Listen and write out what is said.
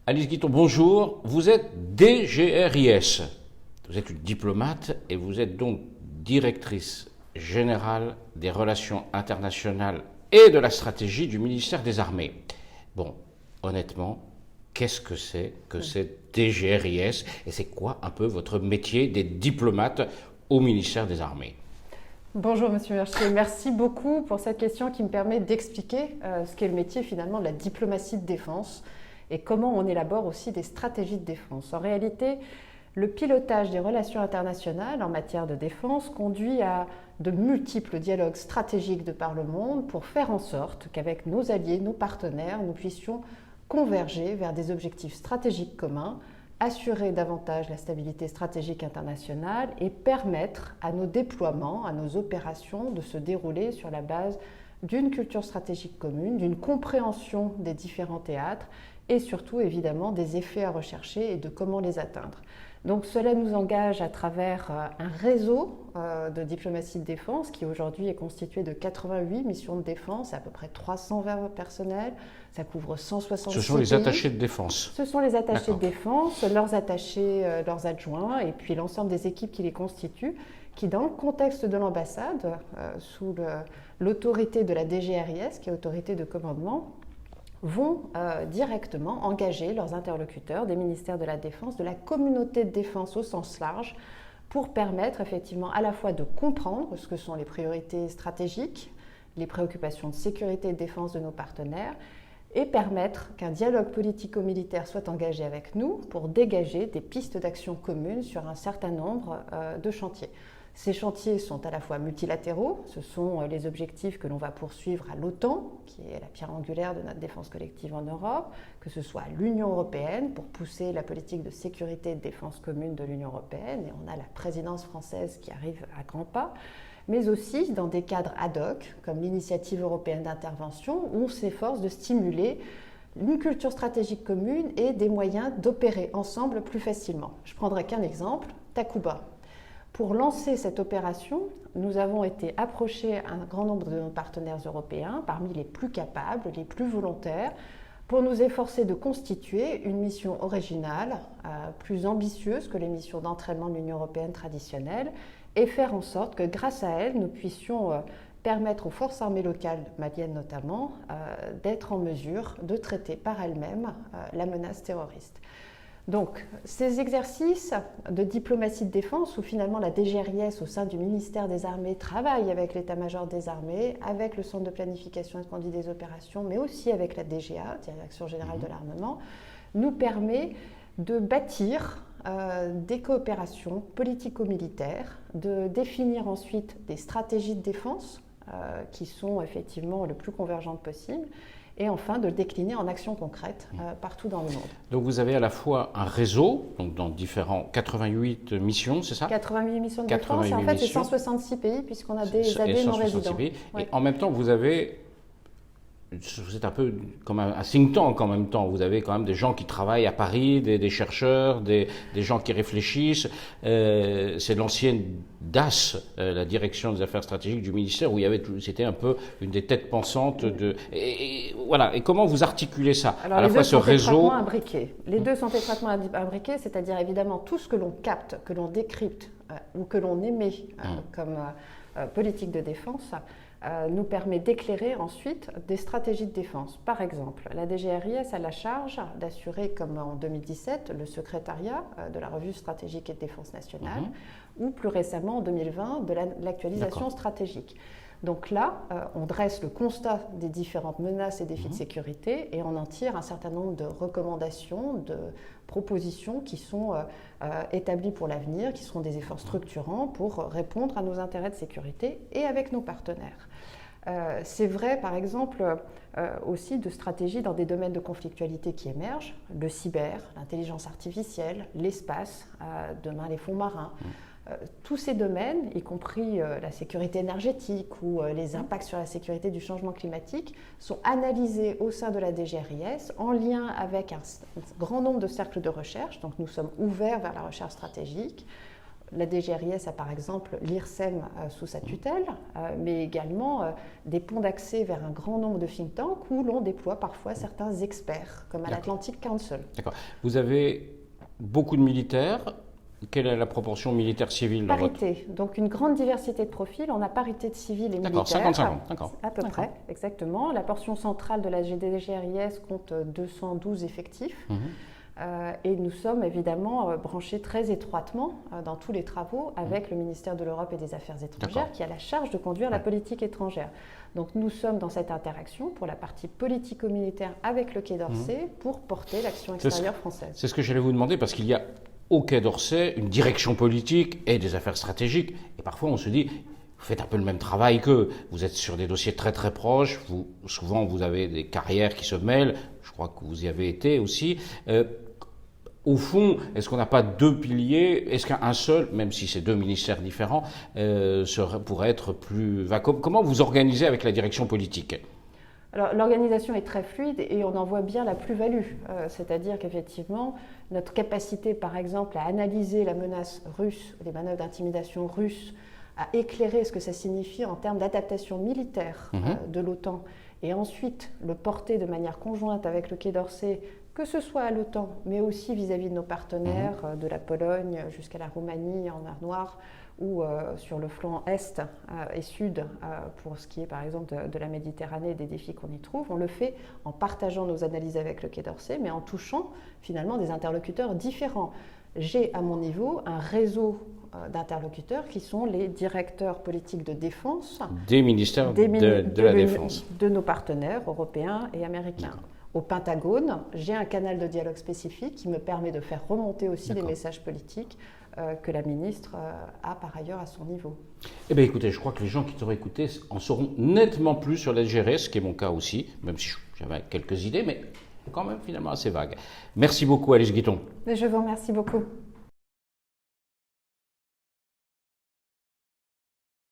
Alice Guitton, bonjour. Vous êtes DGRIS. Vous êtes une diplomate et vous êtes donc directrice générale des relations internationales et de la stratégie du ministère des Armées. Bon, honnêtement, qu'est-ce que c'est DGRIS et c'est quoi un peu votre métier des diplomates au ministère des Armées? Bonjour Monsieur Mercier, merci beaucoup pour cette question qui me permet d'expliquer ce qu'est le métier finalement de la diplomatie de défense et comment on élabore aussi des stratégies de défense. En réalité, le pilotage des relations internationales en matière de défense conduit à de multiples dialogues stratégiques de par le monde pour faire en sorte qu'avec nos alliés, nos partenaires, nous puissions converger vers des objectifs stratégiques communs, assurer davantage la stabilité stratégique internationale et permettre à nos déploiements, à nos opérations de se dérouler sur la base d'une culture stratégique commune, d'une compréhension des différents théâtres et surtout évidemment des effets à rechercher et de comment les atteindre. Donc cela nous engage à travers un réseau de diplomatie de défense qui aujourd'hui est constitué de 88 missions de défense, à peu près 320 personnels, ça couvre 166 pays. Ce sont les attachés de défense. Ce sont les attachés de défense, leurs attachés, leurs adjoints et puis l'ensemble des équipes qui les constituent, qui dans le contexte de l'ambassade, sous l'autorité de la DGRIS, qui est autorité de commandement, vont directement engager leurs interlocuteurs des ministères de la Défense, de la communauté de défense au sens large, pour permettre effectivement à la fois de comprendre ce que sont les priorités stratégiques, les préoccupations de sécurité et de défense de nos partenaires, et permettre qu'un dialogue politico-militaire soit engagé avec nous pour dégager des pistes d'action communes sur un certain nombre de chantiers. Ces chantiers sont à la fois multilatéraux, ce sont les objectifs que l'on va poursuivre à l'OTAN, qui est la pierre angulaire de notre défense collective en Europe, que ce soit à l'Union européenne pour pousser la politique de sécurité et de défense commune de l'Union européenne, et on a la présidence française qui arrive à grands pas, mais aussi dans des cadres ad hoc, comme l'initiative européenne d'intervention, où on s'efforce de stimuler une culture stratégique commune et des moyens d'opérer ensemble plus facilement. Je prendrai qu'un exemple, Takuba. Pour lancer cette opération, nous avons été approchés un grand nombre de nos partenaires européens, parmi les plus capables, les plus volontaires, pour nous efforcer de constituer une mission originale, plus ambitieuse que les missions d'entraînement de l'Union européenne traditionnelle, et faire en sorte que grâce à elle, nous puissions permettre aux forces armées locales, maliennes notamment, d'être en mesure de traiter par elles-mêmes la menace terroriste. Donc, ces exercices de diplomatie de défense, où finalement la DGRIS au sein du ministère des Armées travaille avec l'état-major des armées, avec le centre de planification et de conduite des opérations, mais aussi avec la DGA, Direction générale de l'armement, nous permet de bâtir des coopérations politico-militaires, de définir ensuite des stratégies de défense qui sont effectivement le plus convergentes possible, et enfin de le décliner en actions concrètes partout dans le monde. Donc vous avez à la fois un réseau, donc dans différents 88 missions, c'est ça? 88 missions de défense, et en fait c'est 166 pays puisqu'on a des AD non résidents. Pays. Ouais. Et en même temps, vous êtes un peu comme un think tank en même temps. Vous avez quand même des gens qui travaillent à Paris, des chercheurs, des gens qui réfléchissent. C'est l'ancienne DAS, la direction des affaires stratégiques du ministère, où c'était un peu une des têtes pensantes voilà. Et comment vous articulez ça? Alors, à la fois ce réseau. Les deux sont étroitement imbriqués, c'est-à-dire évidemment tout ce que l'on capte, que l'on décrypte ou que l'on émet comme politique de défense. Nous permet d'éclairer ensuite des stratégies de défense. Par exemple, la DGRIS a la charge d'assurer, comme en 2017, le secrétariat de la revue stratégique et de défense nationale, ou plus récemment en 2020, de l'actualisation stratégique. Donc là, on dresse le constat des différentes menaces et défis de sécurité et on en tire un certain nombre de recommandations, de propositions qui sont établies pour l'avenir, qui seront des efforts structurants pour répondre à nos intérêts de sécurité et avec nos partenaires. C'est vrai, par exemple, aussi de stratégies dans des domaines de conflictualité qui émergent, le cyber, l'intelligence artificielle, l'espace, demain les fonds marins. Tous ces domaines, y compris la sécurité énergétique ou les impacts sur la sécurité du changement climatique, sont analysés au sein de la DGRIS en lien avec un grand nombre de cercles de recherche. Donc nous sommes ouverts vers la recherche stratégique. La DGRIS a par exemple l'IRSEM sous sa tutelle, mais également des ponts d'accès vers un grand nombre de think tanks où l'on déploie parfois certains experts, comme à l'Atlantic Council. D'accord. Vous avez beaucoup de militaires. Quelle est la proportion militaire-civile dans Parité, donc une grande diversité de profils. On a parité de civils et militaires. D'accord, 50-50, d'accord. À peu près, exactement. La portion centrale de la DGRIS compte 212 effectifs. Et nous sommes évidemment branchés très étroitement dans tous les travaux avec le ministère de l'Europe et des Affaires étrangères qui a la charge de conduire la politique étrangère. Donc nous sommes dans cette interaction pour la partie politico-militaire avec le Quai d'Orsay pour porter l'action extérieure française. C'est ce que j'allais vous demander parce qu'il y a au Quai d'Orsay une direction politique et des affaires stratégiques. Et parfois on se dit, vous faites un peu le même travail qu'eux. Vous êtes sur des dossiers très très proches. Souvent vous avez des carrières qui se mêlent. Je crois que vous y avez été aussi. Au fond, est-ce qu'on n'a pas deux piliers? Est-ce qu'un seul, même si c'est deux ministères différents, pourrait être plus... Comment vous organisez avec la direction politique? Alors, l'organisation est très fluide et on en voit bien la plus-value. C'est-à-dire qu'effectivement, notre capacité, par exemple, à analyser la menace russe, les manœuvres d'intimidation russes, à éclairer ce que ça signifie en termes d'adaptation militaire de l'OTAN, et ensuite le porter de manière conjointe avec le Quai d'Orsay, que ce soit à l'OTAN, mais aussi vis-à-vis de nos partenaires, de la Pologne jusqu'à la Roumanie en mer Noire, ou sur le flanc est et sud, pour ce qui est par exemple de la Méditerranée et des défis qu'on y trouve. On le fait en partageant nos analyses avec le Quai d'Orsay, mais en touchant finalement des interlocuteurs différents. J'ai à mon niveau un réseau d'interlocuteurs qui sont les directeurs politiques de défense des ministères de la Défense, de nos partenaires européens et américains. Au Pentagone, j'ai un canal de dialogue spécifique qui me permet de faire remonter aussi des messages politiques que la ministre a par ailleurs à son niveau. Eh bien écoutez, je crois que les gens qui t'auraient écouté en sauront nettement plus sur la DGRIS, ce qui est mon cas aussi, même si j'avais quelques idées, mais quand même finalement assez vagues. Merci beaucoup Alice Guiton. Je vous remercie beaucoup.